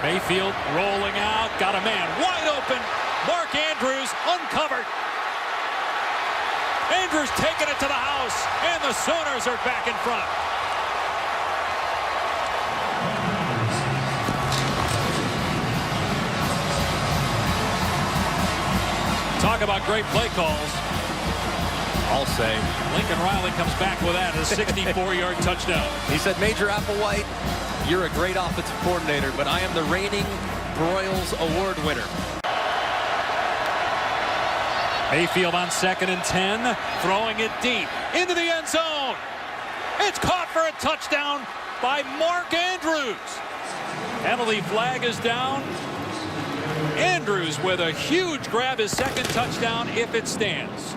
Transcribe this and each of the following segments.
Mayfield rolling out, got a man wide open. Mark Andrews uncovered. Andrews taking it to the house, and the Sooners are back in front. Talk about great play calls. I'll say Lincoln Riley comes back with that, a 64-yard touchdown. He said, Major Applewhite, you're a great offensive coordinator, but I am the reigning Broyles Award winner. Mayfield on 2nd and 10, throwing it deep into the end zone. It's caught for a touchdown by Mark Andrews. Penalty flag is down. Andrews with a huge grab, his 2nd touchdown if it stands.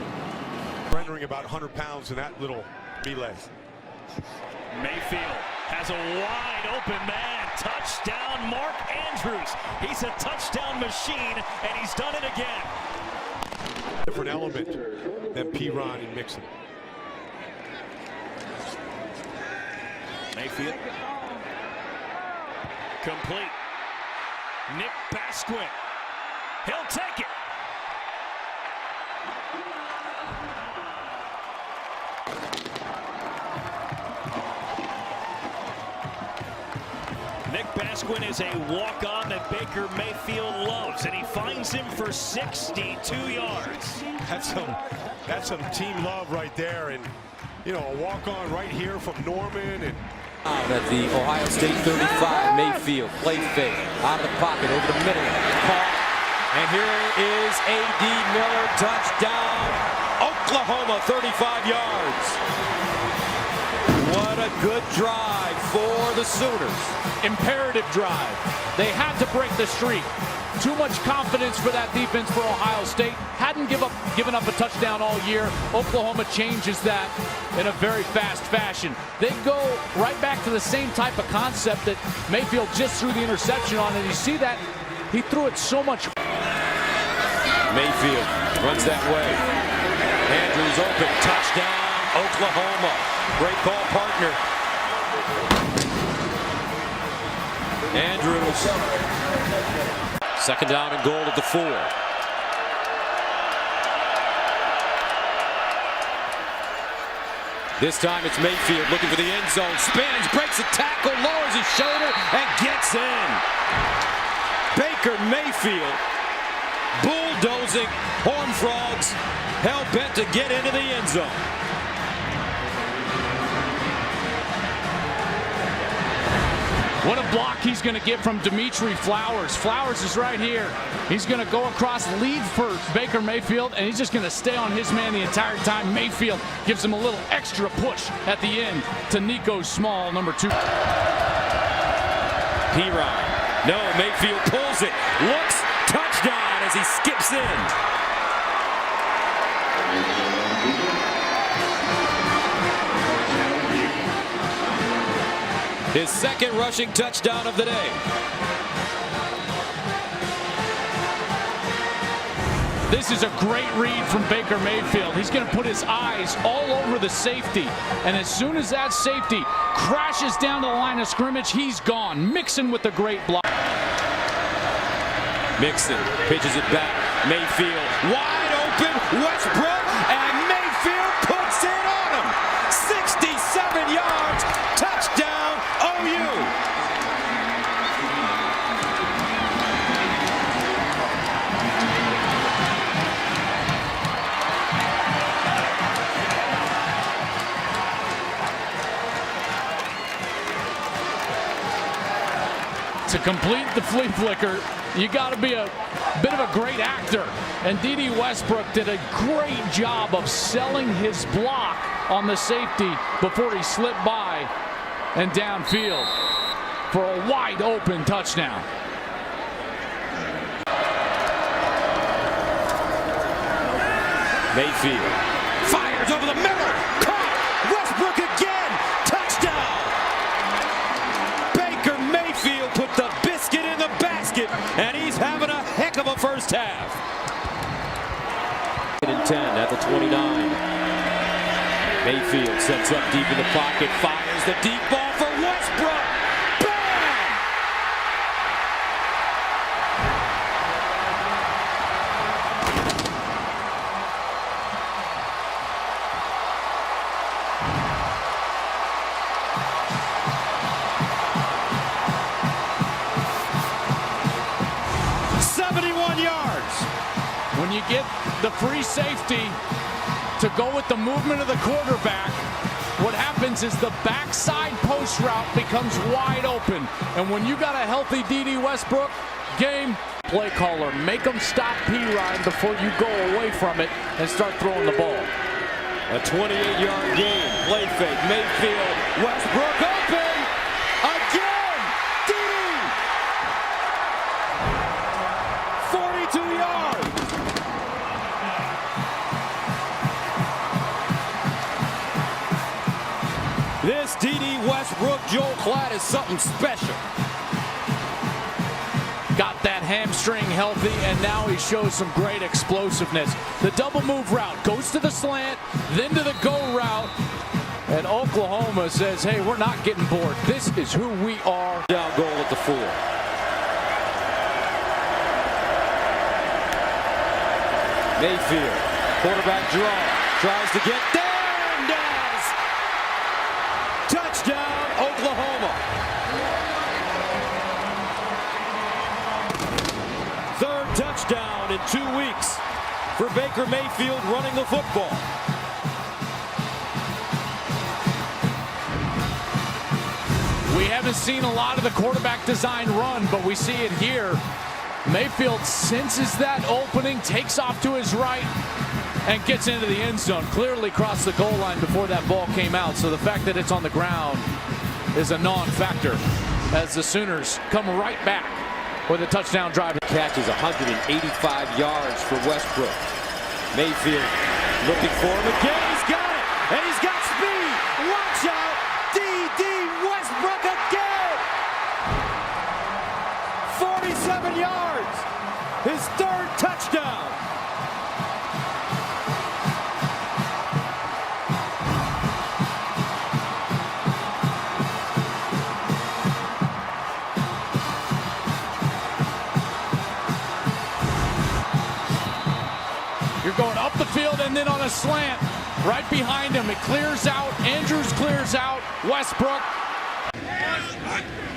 Rendering about 100 pounds in that little melee. Mayfield has a wide open man. Touchdown, Mark Andrews. He's a touchdown machine, and he's done it again. Different element than P-Ron and Mixon. Mayfield. Complete. Nick Basquin. He'll take it. Nick Basquin is a walk-on that Baker Mayfield loves, and he finds him for 62 yards. That's some team love right there, and you know, a walk-on right here from Norman. And at the Ohio State 35, Mayfield play fake out of the pocket over the middle, caught, and here is A.D. Miller, touchdown, Oklahoma, 35 yards. What a good drive for the Sooners. Imperative drive. They had to break the streak. Too much confidence for that defense for Ohio State. Hadn't given up a touchdown all year. Oklahoma changes that in a very fast fashion. They go right back to the same type of concept that Mayfield just threw the interception on, and you see that he threw it so much. Mayfield runs that way. Andrews open, touchdown, Oklahoma. Great call, partner. Andrews. 2nd down and goal at the 4. This time it's Mayfield looking for the end zone. Spins, breaks a tackle, lowers his shoulder, and gets in. Baker Mayfield bulldozing Horned Frogs, hell-bent to get into the end zone. What a block he's going to get from Dimitri Flowers. Flowers is right here. He's going to go across, lead for Baker Mayfield, and he's just going to stay on his man the entire time. Mayfield gives him a little extra push at the end to Nico Small, number 2. P-Ron. No, Mayfield pulls it. Looks, touchdown as he skips in. His 2nd rushing touchdown of the day. This is a great read from Baker Mayfield. He's going to put his eyes all over the safety. And as soon as that safety crashes down to the line of scrimmage, he's gone. Mixon with a great block. Mixon pitches it back. Mayfield wide open. Westbrook, and Mayfield puts it on him. 67 yards. Touchdown, OU. To complete the flea flicker, you got to be a bit of a great actor. And D.D. Westbrook did a great job of selling his block on the safety before he slipped by and downfield for a wide open touchdown. Mayfield fires over the middle. Caught. Westbrook again. Touchdown. Baker Mayfield put the biscuit in the basket, and he's having a heck of a first half. 10 at the 29. Mayfield sets up deep in the pocket, fires the deep ball for Westbrook. Bam! you get the free safety to go with the movement of the quarterback, what happens is the backside post route becomes wide open. And when you got a healthy D.D. Westbrook, game play caller, make them stop P-Ryan before you go away from it and start throwing the ball. A 28-yard gain. Play fake. Mayfield. Westbrook open. Again. D.D. 42 yards. This D.D. Westbrook Joel Klatt is something special. Got that hamstring healthy, and now he shows some great explosiveness. The double move route goes to the slant, then to the go route. And Oklahoma says, hey, we're not getting bored. This is who we are. Down goal at the 4. Mayfield, quarterback draw, tries to get there and does. Touchdown, Oklahoma. Third touchdown in 2 weeks for Baker Mayfield running the football. We haven't seen a lot of the quarterback design run, but we see it here. Mayfield senses that opening, takes off to his right, and gets into the end zone. Clearly crossed the goal line before that ball came out, so the fact that it's on the ground is a non-factor as the Sooners come right back with a touchdown drive. Catch is 185 yards for Westbrook. Mayfield looking for him again. He's got it, and he's got speed. Watch out, D.D. Westbrook again. 47 yards, his third touchdown. You're going up the field and then on a slant. Right behind him, it clears out. Andrews clears out. Westbrook.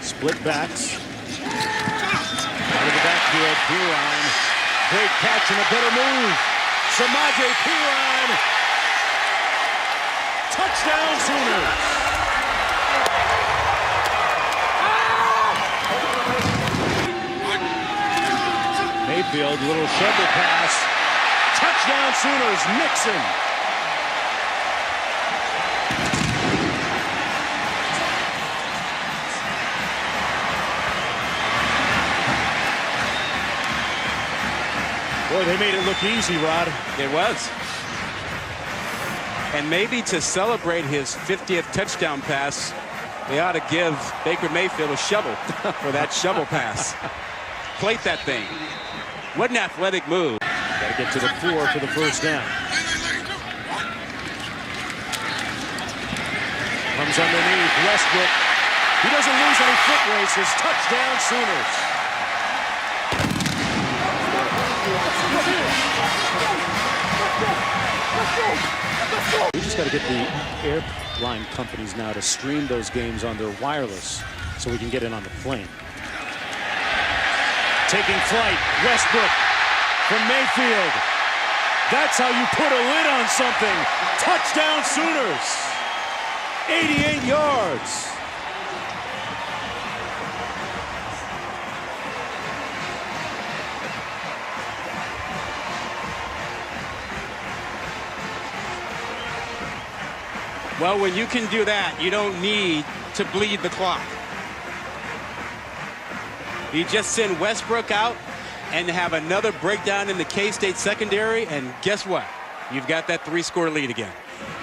Split backs. Out of the backfield, P-Ryan. Great catch and a better move. Samaje P-Ryan. Touchdown Sooners. Mayfield, little shovel pass. Touchdown Sooners, Nixon. Boy, they made it look easy, Rod. It was. And maybe to celebrate his 50th touchdown pass, they ought to give Baker Mayfield a shovel for that shovel pass. Plate that thing. What an athletic move. Got to get to the 4 for the first down. Comes underneath Westbrook. He doesn't lose any foot races. Touchdown Sooners. We just got to get the airline companies now to stream those games on their wireless so we can get in on the plane. Taking flight, Westbrook from Mayfield. That's how you put a lid on something. Touchdown Sooners. 88 yards. Well, when you can do that, you don't need to bleed the clock. You just send Westbrook out and have another breakdown in the K-State secondary, and guess what? You've got that 3-score lead again.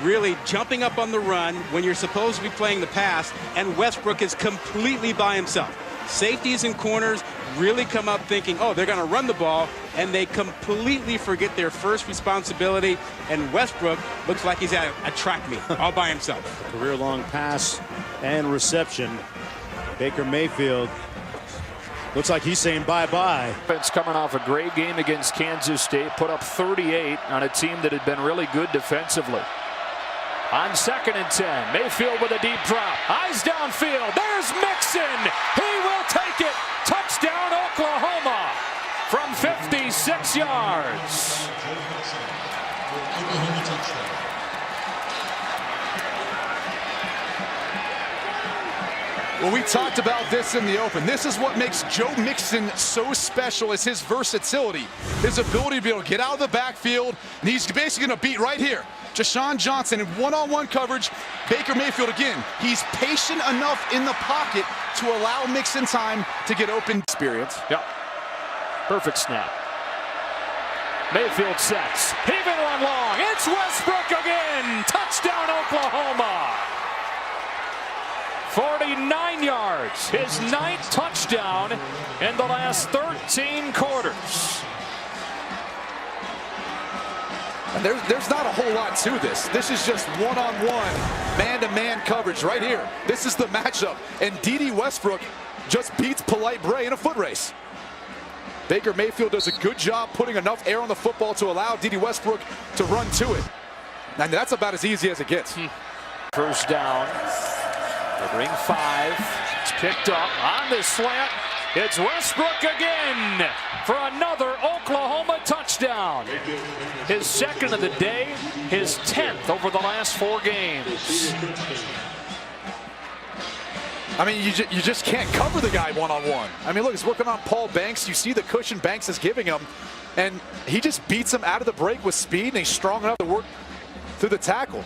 Really jumping up on the run when you're supposed to be playing the pass, and Westbrook is completely by himself. Safeties and corners really come up thinking, oh, they're going to run the ball, and they completely forget their first responsibility, and Westbrook looks like he's at a track meet all by himself. Career-long pass and reception. Baker Mayfield looks like he's saying bye-bye. It's coming off a great game against Kansas State, put up 38 on a team that had been really good defensively. On 2nd and 10, Mayfield with a deep drop. Eyes downfield. There's Mixon. He will take it. Touchdown, Oklahoma. from 56 yards. Well, we talked about this in the open. This is what makes Joe Mixon so special, is his versatility, his ability to be able to get out of the backfield, and he's basically going to beat right here. Deshaun Johnson in one-on-one coverage. Baker Mayfield again. He's patient enough in the pocket to allow Mixon time to get open. Experience. Yep. Perfect snap. Mayfield sets. Even run long. It's Westbrook again. Touchdown, Oklahoma. 49 yards. His 9th touchdown in the last 13 quarters. And there's not a whole lot to this. This is just one-on-one, man-to-man coverage right here. This is the matchup. And D.D. Westbrook just beats Polite Bray in a foot race. Baker Mayfield does a good job putting enough air on the football to allow D.D. Westbrook to run to it. And that's about as easy as it gets. First down. They bring 5. It's picked up on the slant. It's Westbrook again for another Oklahoma touchdown. His 2nd of the day, his 10th over the last 4 games. I mean, you just can't cover the guy one-on-one. I mean, look, he's working on Paul Banks. You see the cushion Banks is giving him, and he just beats him out of the break with speed, and he's strong enough to work through the tackle.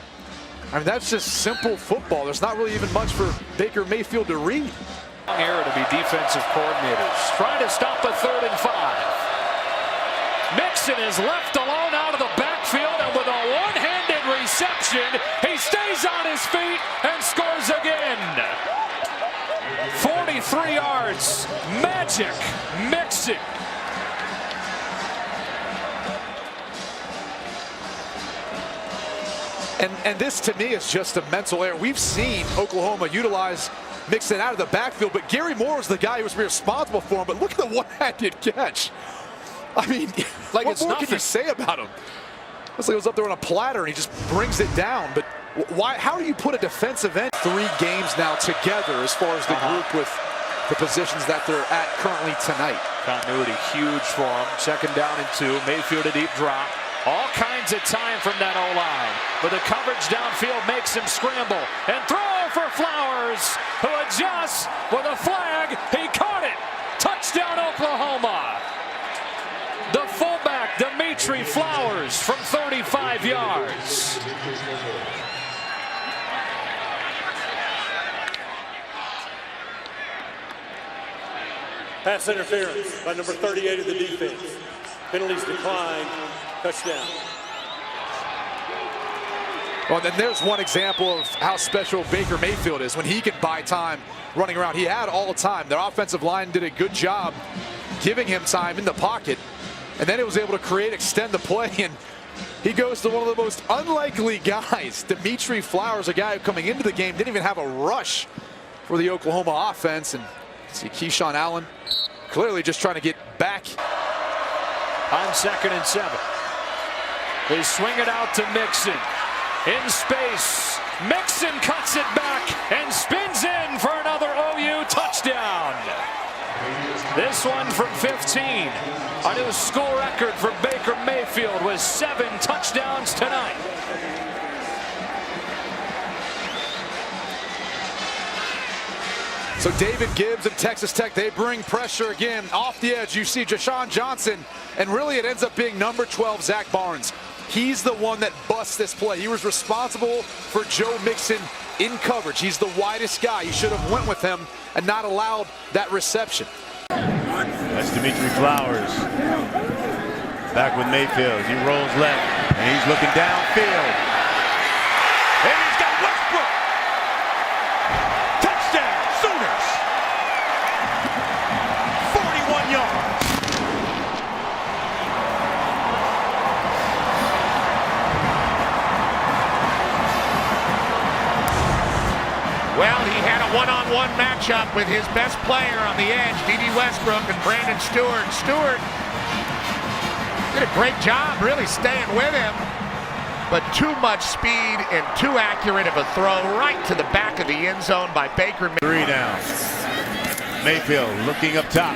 I mean, that's just simple football. There's not really even much for Baker Mayfield to read. Era to be defensive coordinators. Trying to stop a 3rd and 5. Mixon is left alone out of the backfield, and with a one-handed reception, he stays on his feet and scores again. 43 yards. Magic Mixon. And this, to me, is just a mental error. We've seen Oklahoma utilize Mixon out of the backfield, but Gary Moore is the guy who was responsible for him. But look at the one-handed catch. I mean, like, what more can you say about him? Looks like it was up there on a platter, and he just brings it down. But why? How do you put a defensive end 3 games now together as far as the group with the positions that they're at currently tonight? Continuity huge for him. 2nd down and 2. Mayfield a deep drop. All kinds of time from that O-line. But the coverage downfield makes him scramble. And throw for Flowers, who adjusts with a flag. He caught it. Touchdown, Oklahoma. The fullback, Dimitri Flowers, from 35 yards. Pass interference by number 38 of the defense. Penalties declined. Touchdown. Well, then there's one example of how special Baker Mayfield is when he can buy time running around. He had all the time. Their offensive line did a good job giving him time in the pocket, and then it was able to extend the play, and he goes to one of the most unlikely guys. Dimitri Flowers, a guy who coming into the game didn't even have a rush for the Oklahoma offense. And see Keyshawn Allen clearly just trying to get back. On 2nd and 7. They swing it out to Mixon. In space. Mixon cuts it back and spins in for another OU touchdown. This one from 15. A new school record for Baker Mayfield with 7 touchdowns tonight. So David Gibbs and Texas Tech, they bring pressure again off the edge. You see Deshaun Johnson, and really it ends up being number 12, Zach Barnes. He's the one that busts this play. He was responsible for Joe Mixon in coverage. He's the widest guy. He should have went with him and not allowed that reception. That's Dimitri Flowers. Back with Mayfield. He rolls left, and he's looking downfield. And he's got Westbrook. Touchdown, Sooners. 41 yards. Well, he had a one-on-one matchup with his best player on the edge, D.D. Westbrook and Brandon Stewart. Stewart did a great job really staying with him, but too much speed and too accurate of a throw right to the back of the end zone by Baker. 3 down. Mayfield looking up top.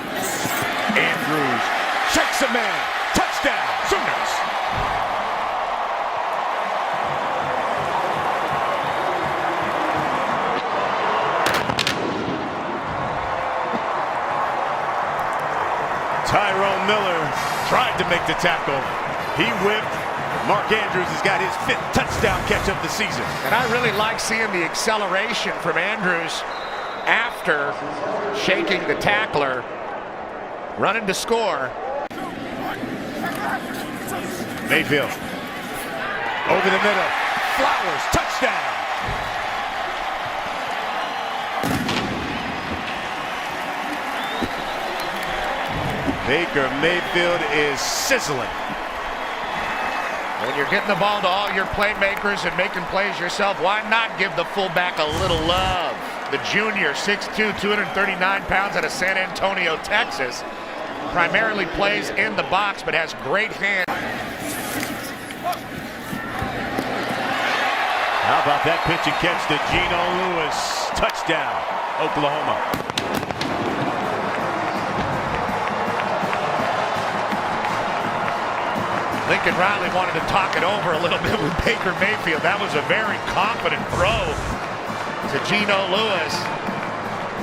Andrews Takes a man. Touchdown. Sooners. Tyrone Miller tried to make the tackle. He whipped. Mark Andrews has got his 5th touchdown catch of the season. And I really like seeing the acceleration from Andrews after shaking the tackler, running to score. Mayfield. Over the middle. Flowers. Touchdown. Baker Mayfield is sizzling. When you're getting the ball to all your playmakers and making plays yourself, why not give the fullback a little love? The junior, 6'2", 239 pounds out of San Antonio, Texas, primarily plays in the box but has great hands. How about that pitch and catch to Geno Lewis? Touchdown, Oklahoma. Lincoln Riley wanted to talk it over a little bit with Baker Mayfield. That was a very confident throw to Geno Lewis.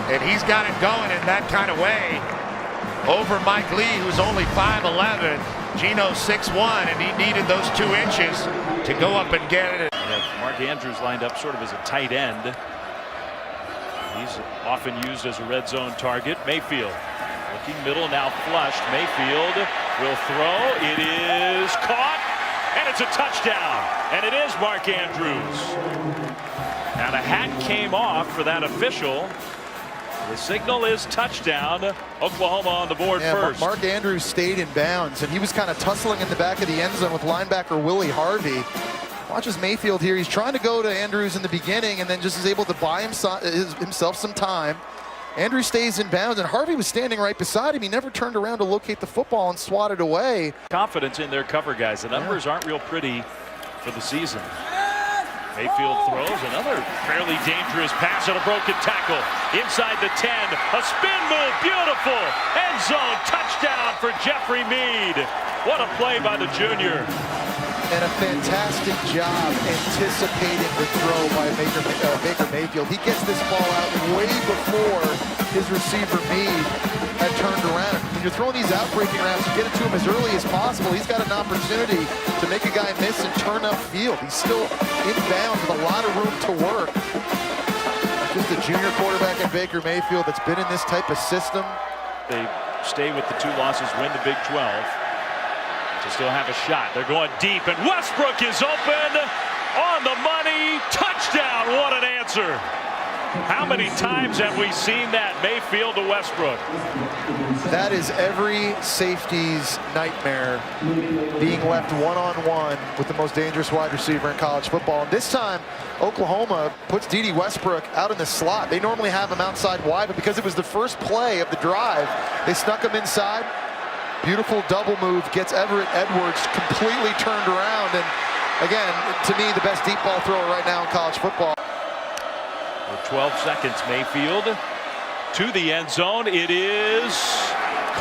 And he's got it going in that kind of way over Mike Lee, who's only 5'11". Geno's 6'1", and he needed those 2 inches to go up and get it. Mark Andrews lined up sort of as a tight end. He's often used as a red zone target. Mayfield looking middle, now flushed. Mayfield will throw. It is caught, and it's a touchdown. And it is Mark Andrews. Now the hat came off for that official. The signal is touchdown. Oklahoma on the board first. Mark Andrews stayed in bounds, and he was kind of tussling in the back of the end zone with linebacker Willie Harvey. Watches Mayfield here. He's trying to go to Andrews in the beginning and then just is able to buy himself some time. Andrews stays in bounds, and Harvey was standing right beside him. He never turned around to locate the football and swat it away. Confidence in their cover guys. The numbers aren't real pretty for the season. Mayfield throws another fairly dangerous pass on a broken tackle. Inside the 10, a spin move, beautiful. End zone touchdown for Jeffrey Mead. What a play by the junior. And a fantastic job anticipating the throw by Baker Mayfield. He gets this ball out way before his receiver Mead had turned around. When you're throwing these out-breaking routes, you get it to him as early as possible. He's got an opportunity to make a guy miss and turn upfield. He's still in bounds with a lot of room to work. Just a junior quarterback in Baker Mayfield that's been in this type of system. They stay with the 2 losses, win the Big 12. To still have a shot. They're going deep, and Westbrook is open on the money. Touchdown. What an answer. How many times have we seen that? Mayfield to Westbrook. That is every safety's nightmare, being left one-on-one with the most dangerous wide receiver in college football. And this time, Oklahoma puts D.D. Westbrook out in the slot. They normally have him outside wide, but because it was the first play of the drive, they snuck him inside. Beautiful double move, gets Everett Edwards completely turned around, and again, to me, the best deep ball thrower right now in college football. With 12 seconds, Mayfield to the end zone. It is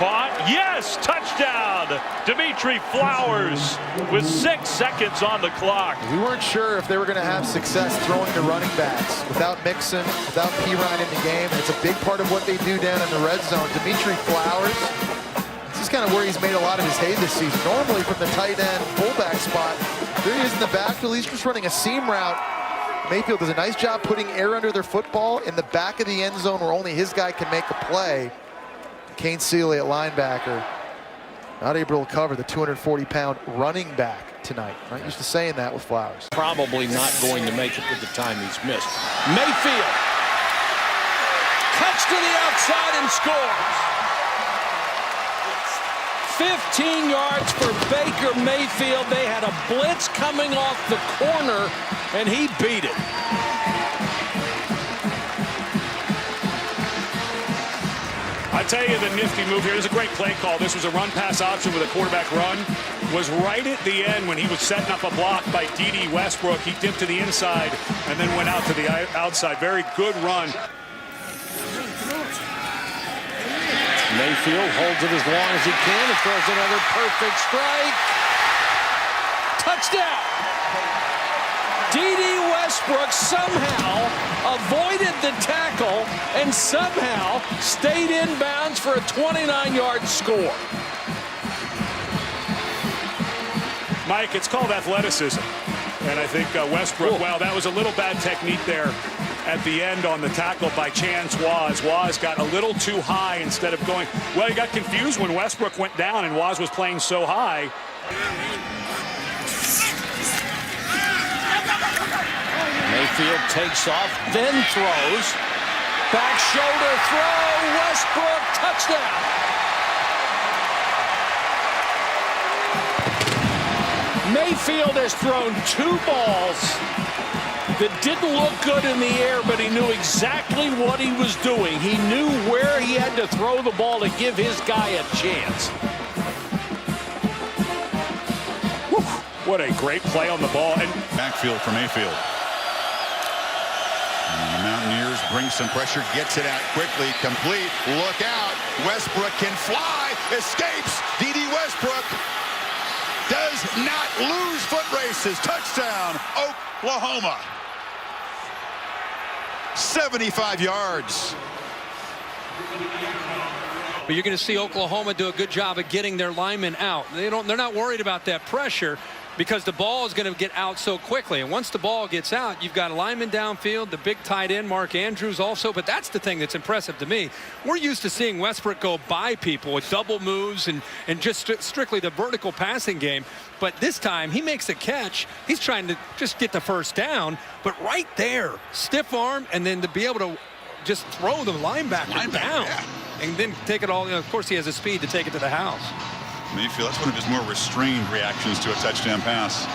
caught. Yes, touchdown. Dimitri Flowers with 6 seconds on the clock. We weren't sure if they were going to have success throwing to running backs without Mixon, without Pirine in the game, and it's a big part of what they do down in the red zone. Dimitri Flowers, this is kind of where he's made a lot of his hay this season. Normally from the tight end fullback spot, there he is in the backfield. He's just running a seam route. Mayfield does a nice job putting air under their football in the back of the end zone where only his guy can make a play. Kane Seeley at linebacker, not able to cover the 240-pound running back tonight. Not used to saying that with Flowers. Probably not going to make it with the time he's missed. Mayfield cuts to the outside and scores. 15 yards for Baker Mayfield. They had a blitz coming off the corner, and he beat it. I tell you, the nifty move here is a great play call. This was a run-pass option with a quarterback run. Was right at the end when he was setting up a block by D.D. Westbrook. He dipped to the inside and then went out to the outside. Very good run. Mayfield holds it as long as he can and throws another perfect strike. Touchdown! D.D. Westbrook somehow avoided the tackle and somehow stayed in bounds for a 29-yard score. Mike, it's called athleticism. And I think Westbrook, wow, that was a little bad technique there at the end on the tackle by Chance Waz. Waz got a little too high instead of going. Well, he got confused when Westbrook went down and Waz was playing so high. Mayfield takes off, then throws. Back shoulder throw, Westbrook, touchdown. Mayfield has thrown 2 balls that didn't look good in the air, but he knew exactly what he was doing. He knew where he had to throw the ball to give his guy a chance. Whew, what a great play on the ball. And backfield for Mayfield. And the Mountaineers bring some pressure, gets it out quickly, complete. Look out. Westbrook can fly, escapes. D.D. Westbrook does not lose foot races. Touchdown, Oklahoma. 75 yards. But you're going to see Oklahoma do a good job of getting their linemen out. They're not worried about that pressure because the ball is going to get out so quickly. And once the ball gets out, you've got a lineman downfield, the big tight end, Mark Andrews also. But that's the thing that's impressive to me. We're used to seeing Westbrook go by people with double moves and just strictly the vertical passing game. But this time, he makes a catch. He's trying to just get the first down. But right there, stiff arm, and then to be able to just throw the linebacker down. Yeah. And then take it all. Of course, he has the speed to take it to the house. Mayfield, that's one of his more restrained reactions to a touchdown pass.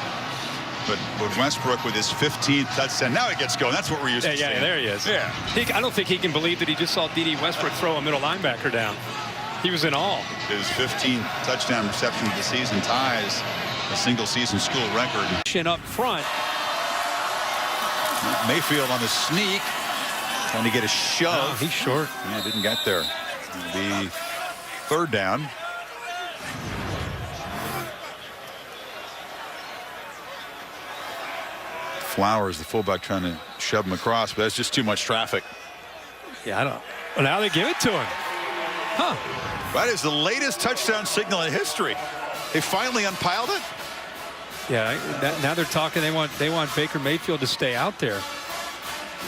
But Westbrook with his 15th touchdown, now it gets going. That's what we're used to seeing. Yeah, there he is. Yeah. I don't think he can believe that he just saw D.D. Westbrook throw a middle linebacker down. He was in awe. His 15th touchdown reception of the season ties a single-season school record. Up front. Mayfield on the sneak, trying to get a shove. Oh, he's short. Yeah, didn't get there. The 3rd down. Flowers, the fullback, trying to shove him across, but that's just too much traffic. Yeah, I don't. Well, now they give it to him. Huh. That is the latest touchdown signal in history. They finally unpiled it. Yeah, now they're talking. They want Baker Mayfield to stay out there.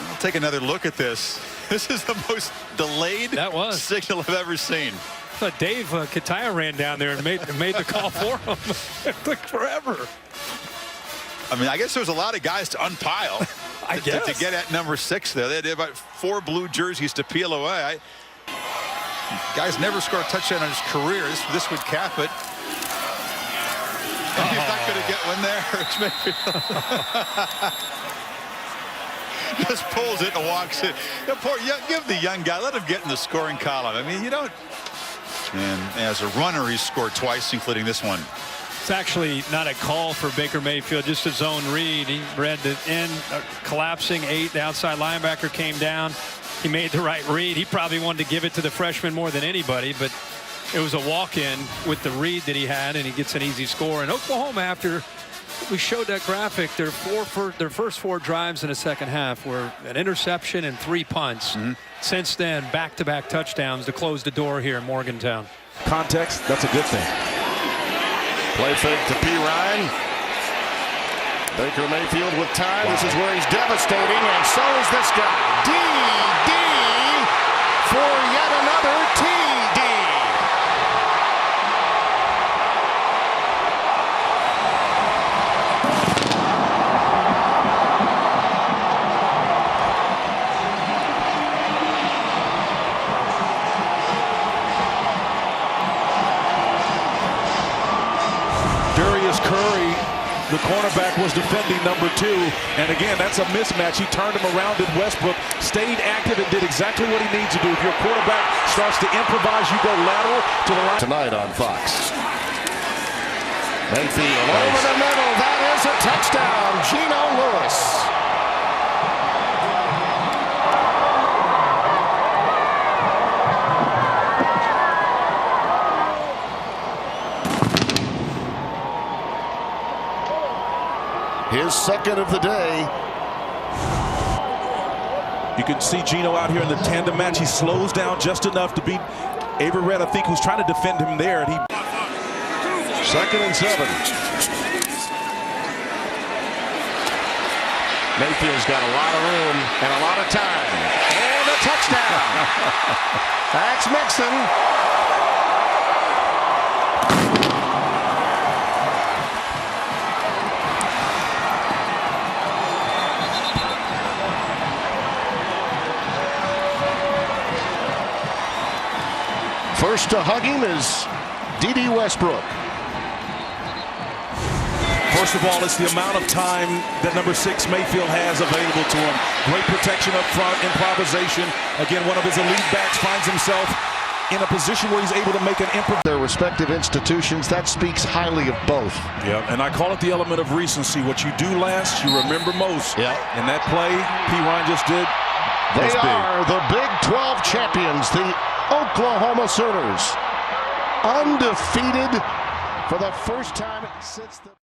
I'll take another look at this. This is the most delayed signal I've ever seen. But Dave Kataya ran down there and made the call for him. It took forever. I mean, I guess there was a lot of guys to unpile. I guess. To get at number 6 there. They had about 4 blue jerseys to peel away. Guys never scored a touchdown in his career. This would cap it. And he's not going to get one there. It's Mayfield. Just pulls it and walks it. Give the young guy, let him get in the scoring column. I mean, you don't. And as a runner, he's scored twice, including this one. It's actually not a call for Baker Mayfield, just a zone read. He read the end, collapsing 8. The outside linebacker came down. He made the right read. He probably wanted to give it to the freshman more than anybody, but it was a walk-in with the read that he had, and he gets an easy score. And Oklahoma, after we showed that graphic, their first 4 drives in the second half were an interception and 3 punts. Since then, back-to-back touchdowns to close the door here in Morgantown. Context, that's a good thing. Play fake to P. Ryan. Baker Mayfield with time. Wow. This is where he's devastating, and so is this guy. D.D. for yet another TD. Curry, the cornerback, was defending number 2, and again, that's a mismatch. He turned him around, and Westbrook stayed active and did exactly what he needs to do. If your quarterback starts to improvise, you go lateral to the line. Tonight on Fox. Mayfield over the middle. That is a touchdown. Geno Lewis. his second of the day. You can see Gino out here in the tandem match. He slows down just enough to beat Avery Red, I think, who's trying to defend him there. And he... 2nd and 7. Mayfield's got a lot of room and a lot of time. And a touchdown. That's Mixon. First to hug him is D.D. Westbrook. First of all, it's the amount of time that number 6 Mayfield has available to him. Great protection up front, improvisation. Again, one of his elite backs finds himself in a position where he's able to make an their respective institutions. That speaks highly of both. Yeah, and I call it the element of recency. What you do last, you remember most. Yeah. And that play P. Ryan just did, they are the Big 12 champions, the Oklahoma Sooners, undefeated for the first time since the